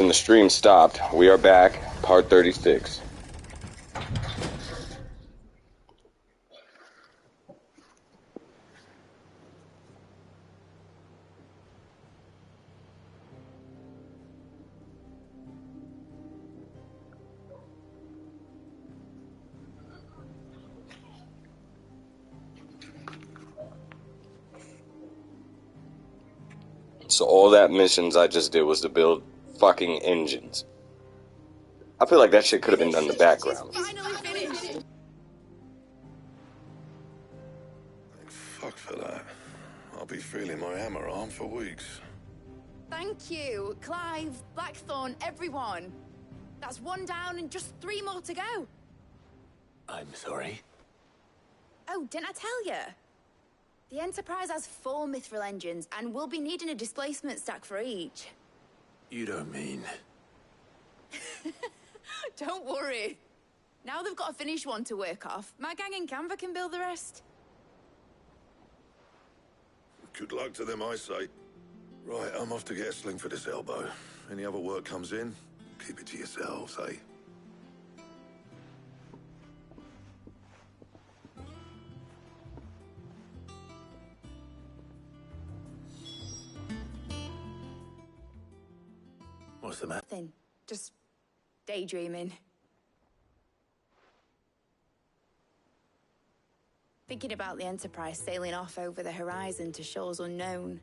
And the stream stopped. We are back, part 36. So all that missions I just did was to build fucking engines. I feel like that shit could have been done in the background. Finally finished. Thank fuck for that. I'll be feeling my hammer arm for weeks. Thank you, Clive, Blackthorn, everyone. That's one down and just 3 more to go. I'm sorry. Oh, didn't I tell you? The Enterprise has 4 mithril engines, and we'll be needing a displacement stack for each. You don't mean... Don't worry. Now they've got a finished one to work off. My gang in Canva can build the rest. Good luck to them, I say. Right, I'm off to get a sling for this elbow. Any other work comes in, keep it to yourselves, eh? What's the matter? Nothing. Just daydreaming. Thinking about the Enterprise sailing off over the horizon to shores unknown.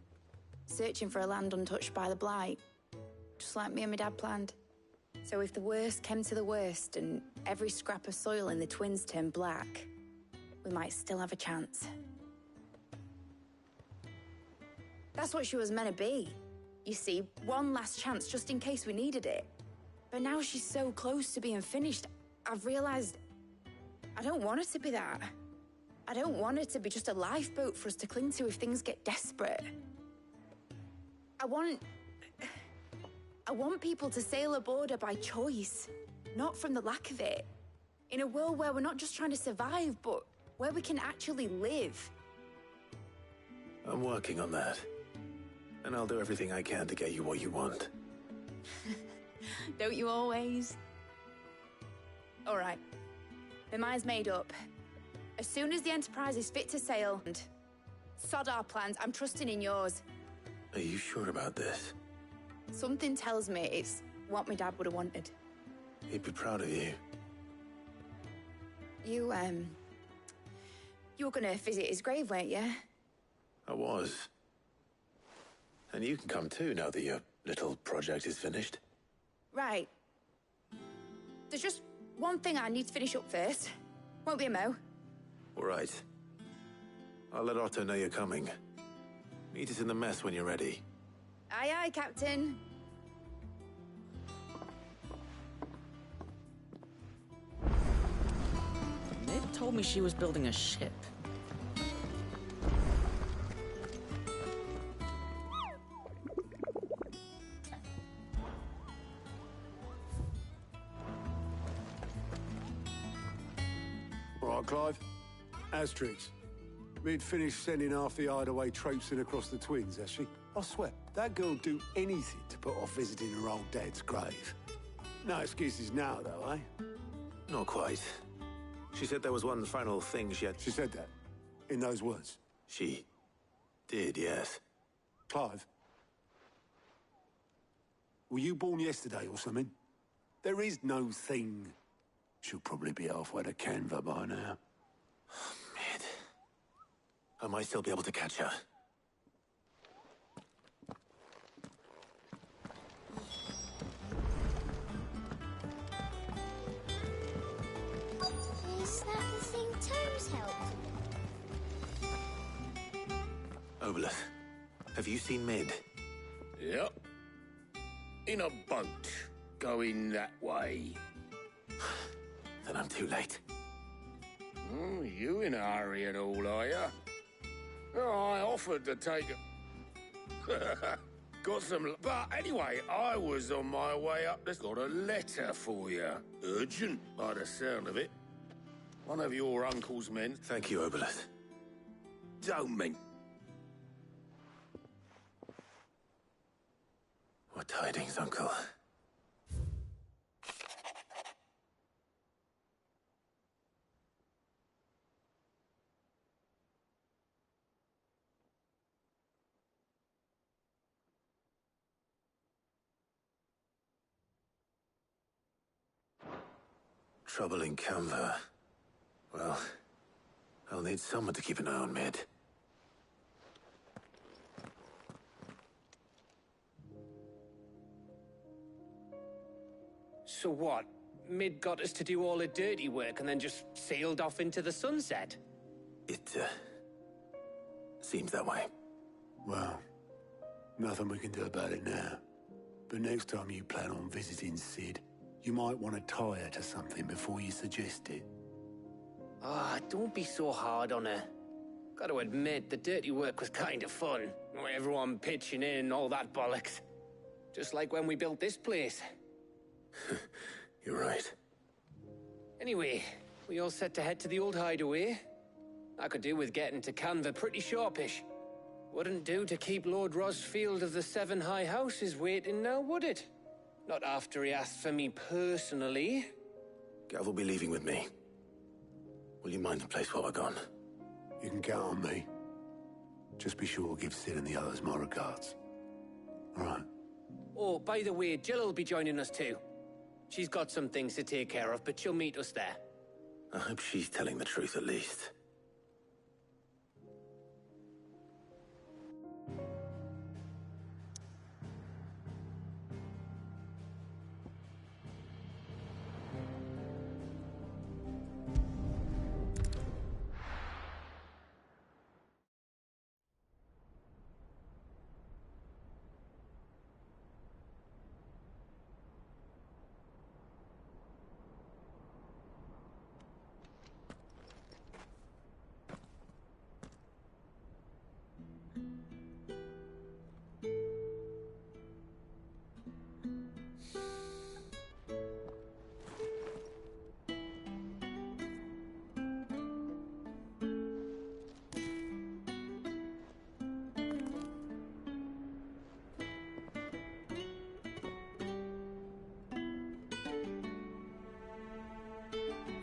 Searching for a land untouched by the Blight. Just like me and my dad planned. So if the worst came to the worst and every scrap of soil in the Twins turned black, we might still have a chance. That's what she was meant to be. You see, one last chance just in case we needed it. But now she's so close to being finished, I've realized I don't want her to be that. I don't want her to be just a lifeboat for us to cling to if things get desperate. I want people to sail aboard her by choice, not from the lack of it. In a world where we're not just trying to survive, but where we can actually live. I'm working on that. And I'll do everything I can to get you what you want. Don't you always? All right. The mind's made up. As soon as the Enterprise is fit to sail, and sod our plans, I'm trusting in yours. Are you sure about this? Something tells me it's what my dad would have wanted. He'd be proud of you. You were gonna visit his grave, weren't you? I was. And you can come too now that your little project is finished. Right. There's just one thing I need to finish up first. Won't be a mo. All right. I'll let Otto know you're coming. Meet us in the mess when you're ready. Aye, aye, Captain. Ned told me she was building a ship. All right, Clive. Asterix. We'd finished sending half the hideaway traipsing across the Twins, has she? I swear, that girl'd do anything to put off visiting her old dad's grave. No excuses now, though, eh? Not quite. She said there was one final thing she had... She said that? In those words? She did, yes. Clive? Were you born yesterday or something? There is no thing. She'll probably be halfway to Canva by now. Mid. I might still be able to catch her. Is that the thing Toes helped? Obolus, have you seen Mid? Yep. In a boat, going that way. Then I'm too late. Oh, you in a hurry and all, are ya? Oh, I offered to take a... Got some... But anyway, I was on my way up. There's got a letter for you. Urgent, by the sound of it. One of your uncle's men. Thank you, Obolus. Don't mean... What tidings, Uncle? trouble in Canva. Well, I'll need someone to keep an eye on Mid. So what? Mid got us to do all the dirty work and then just sailed off into the sunset? It, seems that way. Well, nothing we can do about it now. But next time you plan on visiting Sid, you might want to tie her to something before you suggest it. Ah, don't be so hard on her. Gotta admit, the dirty work was kind of fun. Everyone pitching in and all that bollocks. Just like when we built this place. You're right. Anyway, we all set to head to the old hideaway. I could do with getting to Canva pretty sharpish. Wouldn't do to keep Lord Rosfield of the Seven High Houses waiting now, would it? Not after he asked for me personally. Gav will be leaving with me. Will you mind the place while we're gone? You can count on me. Just be sure to give Sid and the others my regards. All right. Oh, by the way, Jill will be joining us too. She's got some things to take care of, but she'll meet us there. I hope she's telling the truth at least.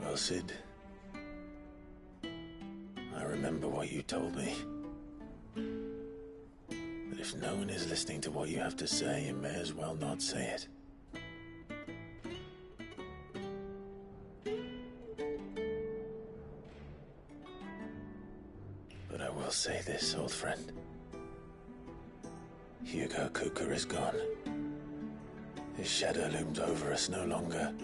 Well, Sid, I remember what you told me. But if no one is listening to what you have to say, you may as well not say it. But I will say this, old friend. Hugo Cooker is gone. His shadow looms over us no longer.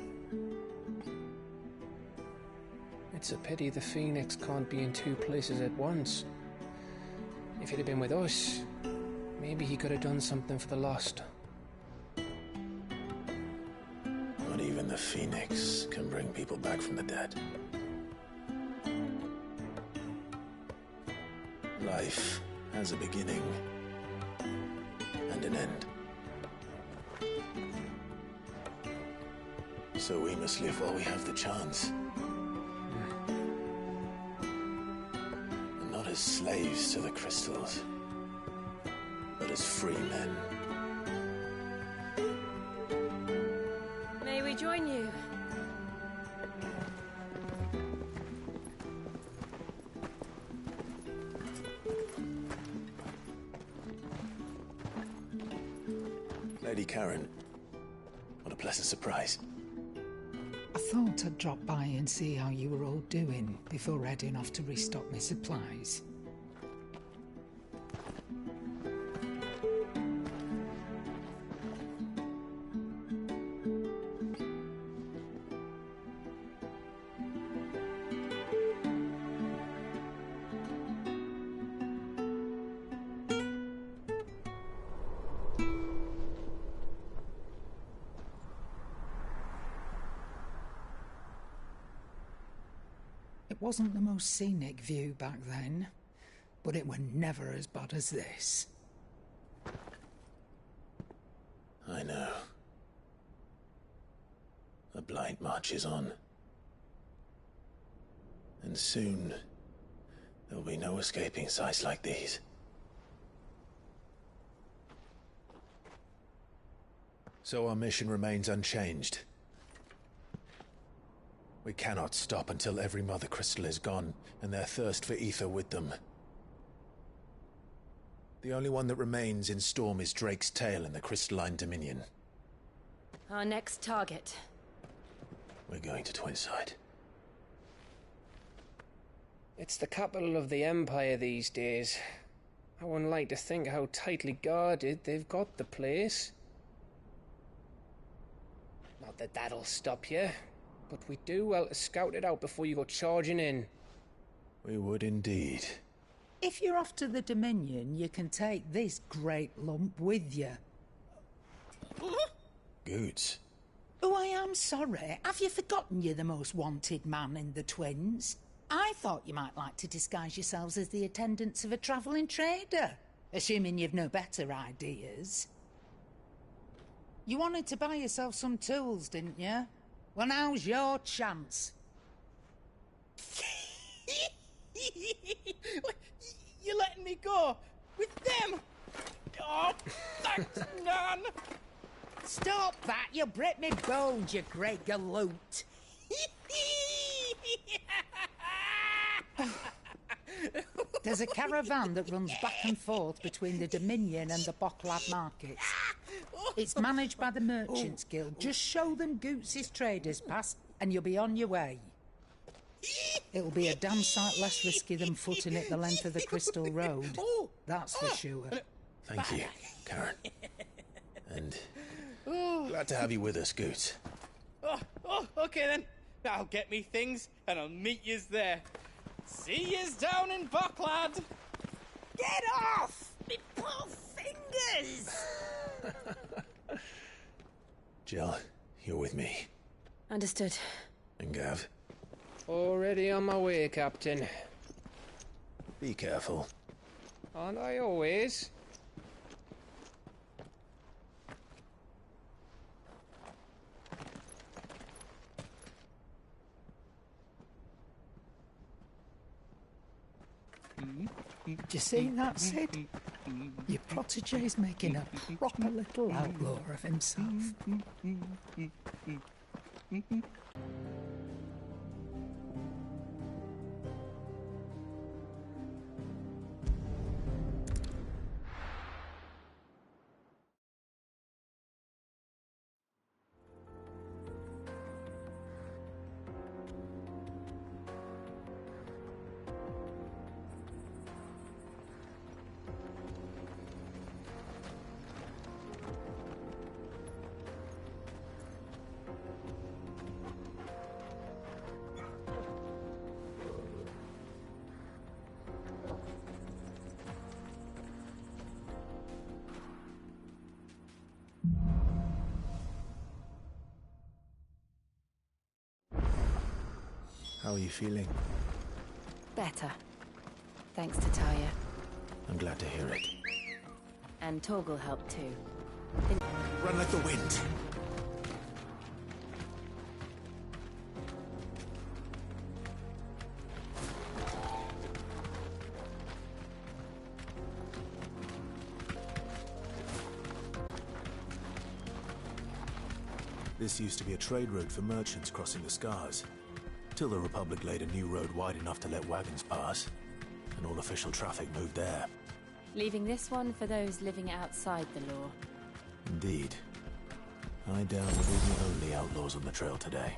It's a pity the Phoenix can't be in two places at once. If he'd have been with us, maybe he could have done something for the lost. Not even the Phoenix can bring people back from the dead. Life has a beginning and an end. So we must live while we have the chance. And not as slaves to the crystals, but as free men. May we join you? Lady Karen, what a pleasant surprise. I thought I'd drop by and see how you were all doing before heading off to restock my supplies. It wasn't the most scenic view back then, but it were never as bad as this. I know. The Blight marches on. And soon, there'll be no escaping sights like these. So our mission remains unchanged. We cannot stop until every Mother Crystal is gone, and their thirst for ether with them. The only one that remains in Storm is Drake's Tail in the Crystalline Dominion. Our next target. We're going to Twinside. It's the capital of the Empire these days. I wouldn't like to think how tightly guarded they've got the place. Not that that'll stop you, but we'd do well to scout it out before you go charging in. We would indeed. If you're off to the Dominion, you can take this great lump with you. Goods. Oh, I am sorry. Have you forgotten you're the most wanted man in the Twins? I thought you might like to disguise yourselves as the attendants of a travelling trader, assuming you've no better ideas. You wanted to buy yourself some tools, didn't you? Well, now's your chance. You're letting me go with them? Oh, thanks, Nan. Stop that! You'll break me bones, you great galoot. There's a caravan that runs back and forth between the Dominion and the Bocklad markets. It's managed by the Merchants Guild. Just show them Goots' traders pass and you'll be on your way. It'll be a damn sight less risky than footing it the length of the Crystal Road. That's for sure. Thank you, Karen. And glad to have you with us, Goots. Okay then. I'll get me things and I'll meet yous there. See yous down in Bocklad. Get off! Me poor fingers! Jill, you're with me. Understood. And Gav? Already on my way, Captain. Be careful. Aren't I always? Do you see that, Sid? Your protege's making a proper little outlaw of himself. How are you feeling? Better. Thanks to Talia. I'm glad to hear it. And Torgal helped too. Run like the wind! This used to be a trade route for merchants crossing the Scars. Till the Republic laid a new road wide enough to let wagons pass, and all official traffic moved there. Leaving this one for those living outside the law. Indeed. I doubt we'll be the only outlaws on the trail today.